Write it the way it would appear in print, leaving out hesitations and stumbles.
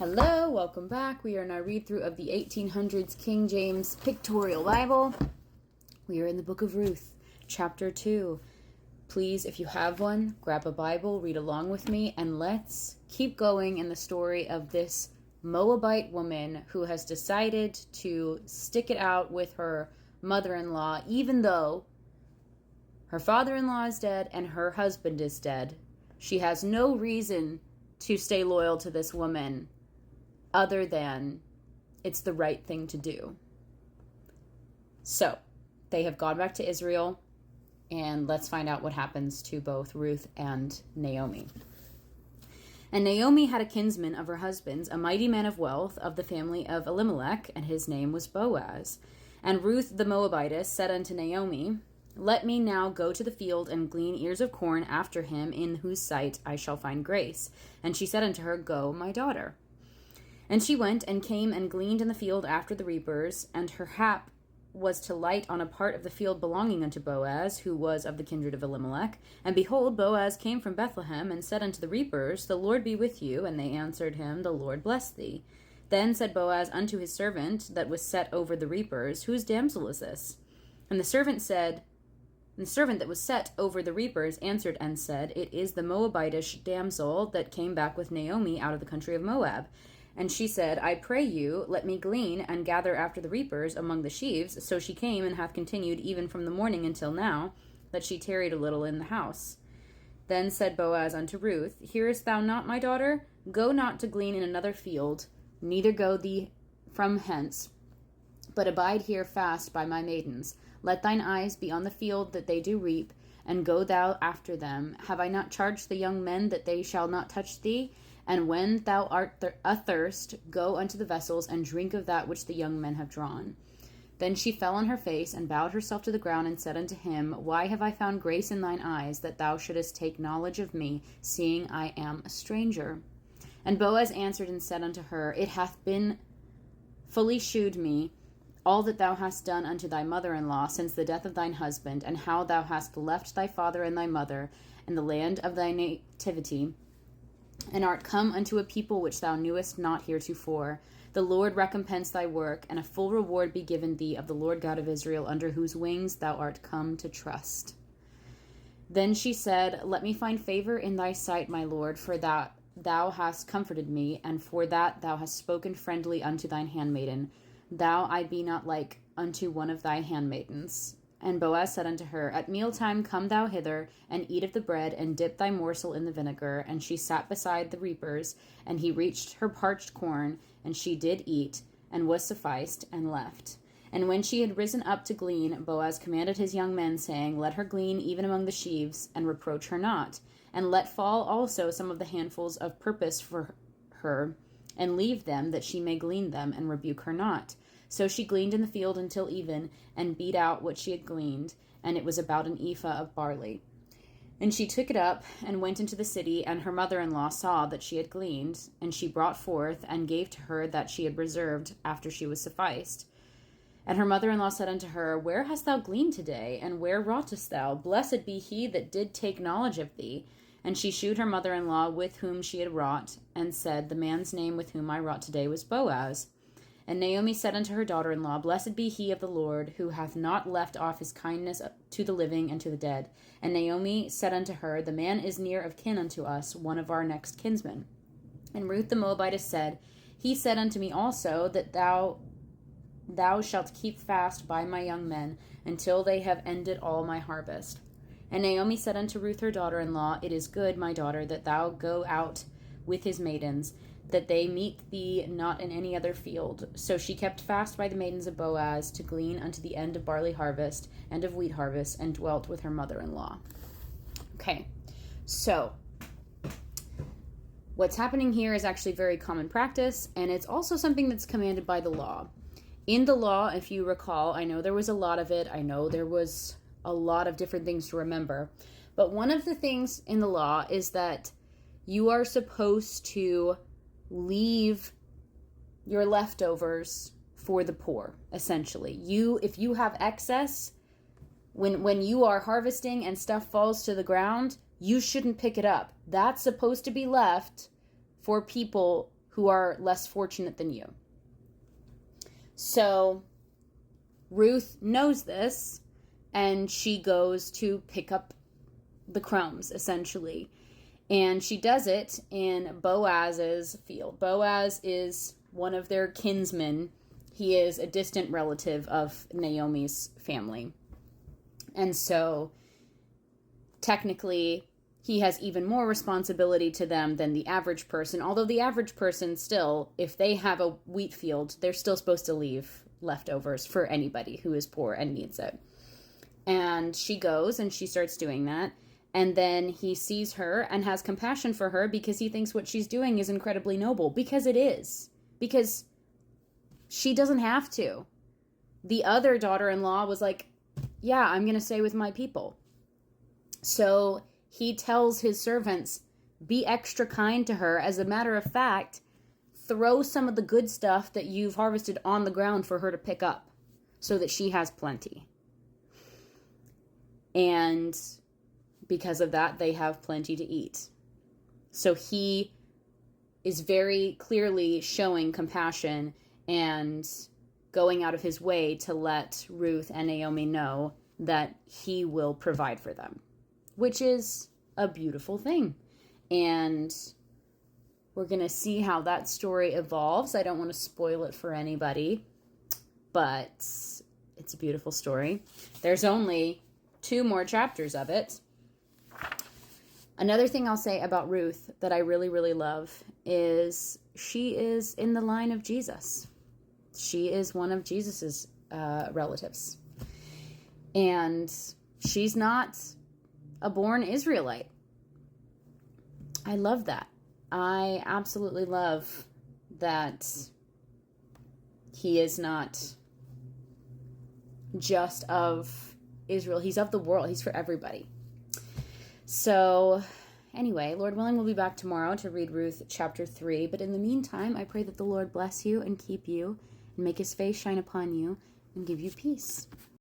Hello, welcome back. We are in our read-through of the 1800s King James Pictorial Bible. We are in the book of Ruth, chapter 2. Please, if you have one, grab a Bible, read along with me, and let's keep going in the story of this Moabite woman who has decided to stick it out with her mother-in-law, even though her father-in-law is dead and her husband is dead. She has no reason to stay loyal to this woman other than it's the right thing to do. So, they have gone back to Israel, and let's find out what happens to both Ruth and Naomi. And Naomi had a kinsman of her husband's, a mighty man of wealth of the family of Elimelech, and his name was Boaz. And Ruth the Moabitess said unto Naomi, Let me now go to the field and glean ears of corn after him, in whose sight I shall find grace. And she said unto her, Go, my daughter. And she went and came and gleaned in the field after the reapers, and her hap was to light on a part of the field belonging unto Boaz, who was of the kindred of Elimelech. And behold, Boaz came from Bethlehem, and said unto the reapers, The Lord be with you. And they answered him, The Lord bless thee. Then said Boaz unto his servant that was set over the reapers, Whose damsel is this? And the servant that was set over the reapers answered and said, It is the Moabitish damsel that came back with Naomi out of the country of Moab. And she said, I pray you, let me glean and gather after the reapers among the sheaves. So she came and hath continued even from the morning until now, that she tarried a little in the house. Then said Boaz unto Ruth, Hearest thou not, my daughter? Go not to glean in another field, neither go thee from hence, but abide here fast by my maidens. Let thine eyes be on the field that they do reap, and go thou after them. Have I not charged the young men that they shall not touch thee? And when thou art athirst, go unto the vessels, and drink of that which the young men have drawn. Then she fell on her face, and bowed herself to the ground, and said unto him, Why have I found grace in thine eyes, that thou shouldest take knowledge of me, seeing I am a stranger? And Boaz answered and said unto her, It hath been fully shewed me, all that thou hast done unto thy mother-in-law since the death of thine husband, and how thou hast left thy father and thy mother, and the land of thy nativity, and art come unto a people which thou knewest not heretofore. The Lord recompense thy work, and a full reward be given thee of the Lord God of Israel, under whose wings thou art come to trust. Then she said, Let me find favor in thy sight, my Lord, for that thou hast comforted me, and for that thou hast spoken friendly unto thine handmaiden. Thou I be not like unto one of thy handmaidens. And Boaz said unto her, At mealtime come thou hither, and eat of the bread, and dip thy morsel in the vinegar. And she sat beside the reapers, and he reached her parched corn, and she did eat, and was sufficed, and left. And when she had risen up to glean, Boaz commanded his young men, saying, Let her glean even among the sheaves, and reproach her not. And let fall also some of the handfuls of purpose for her, and leave them, that she may glean them, and rebuke her not. So she gleaned in the field until even, and beat out what she had gleaned, and it was about an ephah of barley. And she took it up, and went into the city, and her mother-in-law saw that she had gleaned, and she brought forth, and gave to her that she had reserved, after she was sufficed. And her mother-in-law said unto her, Where hast thou gleaned today, and where wroughtest thou? Blessed be he that did take knowledge of thee. And she shewed her mother-in-law with whom she had wrought, and said, The man's name with whom I wrought today was Boaz. And Naomi said unto her daughter-in-law, Blessed be he of the Lord, who hath not left off his kindness to the living and to the dead. And Naomi said unto her, The man is near of kin unto us, one of our next kinsmen. And Ruth the Moabitess said, He said unto me also, that thou shalt keep fast by my young men, until they have ended all my harvest. And Naomi said unto Ruth her daughter-in-law, It is good, my daughter, that thou go out with his maidens, that they meet thee not in any other field. So she kept fast by the maidens of Boaz, to glean unto the end of barley harvest, and of wheat harvest, and dwelt with her mother-in-law. Okay, so what's happening here is actually very common practice, and it's also something that's commanded by the law. In the law, if you recall, I know there was a lot of it, I know there was a lot of different things to remember, but one of the things in the law is that you are supposed to leave your leftovers for the poor, essentially. If you have excess, when you are harvesting and stuff falls to the ground, you shouldn't pick it up. That's supposed to be left for people who are less fortunate than you. So Ruth knows this, and she goes to pick up the crumbs, essentially. And she does it in Boaz's field. Boaz is one of their kinsmen. He is a distant relative of Naomi's family. And so, technically, he has even more responsibility to them than the average person. Although the average person still, if they have a wheat field, they're still supposed to leave leftovers for anybody who is poor and needs it. And she goes and she starts doing that. And then he sees her and has compassion for her because he thinks what she's doing is incredibly noble. Because it is. Because she doesn't have to. The other daughter-in-law was like, yeah, I'm going to stay with my people. So he tells his servants, be extra kind to her. As a matter of fact, throw some of the good stuff that you've harvested on the ground for her to pick up so that she has plenty. And because of that, they have plenty to eat. So he is very clearly showing compassion and going out of his way to let Ruth and Naomi know that he will provide for them, which is a beautiful thing. And we're going to see how that story evolves. I don't want to spoil it for anybody, but it's a beautiful story. There's only 2 more chapters of it. Another thing I'll say about Ruth that I really, really love is she is in the line of Jesus. She is one of Jesus's relatives. And she's not a born Israelite. I love that. I absolutely love that he is not just of Israel. He's of the world. He's for everybody. So, anyway, Lord willing, we'll be back tomorrow to read Ruth chapter 3. But in the meantime, I pray that the Lord bless you and keep you and make his face shine upon you and give you peace.